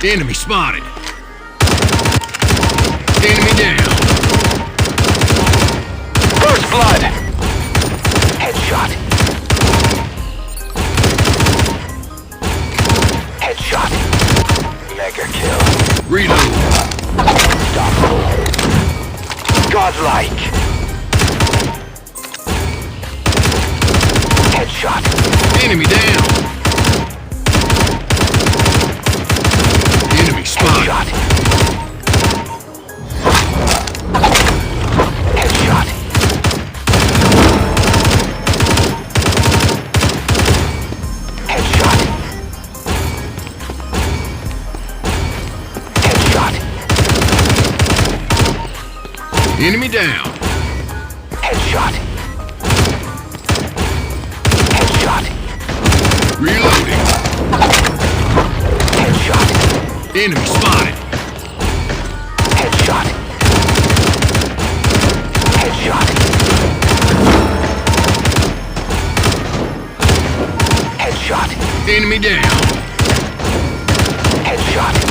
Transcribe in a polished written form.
Enemy spotted. Enemy down. First blood. Headshot. Headshot. Mega kill. Reload. Unstoppable. Godlike. Headshot. Enemy down. Enemy spotted. Headshot. Headshot. Headshot. Headshot. Enemy down. Headshot. Headshot. Reloading. Headshot. Enemy spotted. Headshot. Headshot. Headshot. Enemy down. Headshot.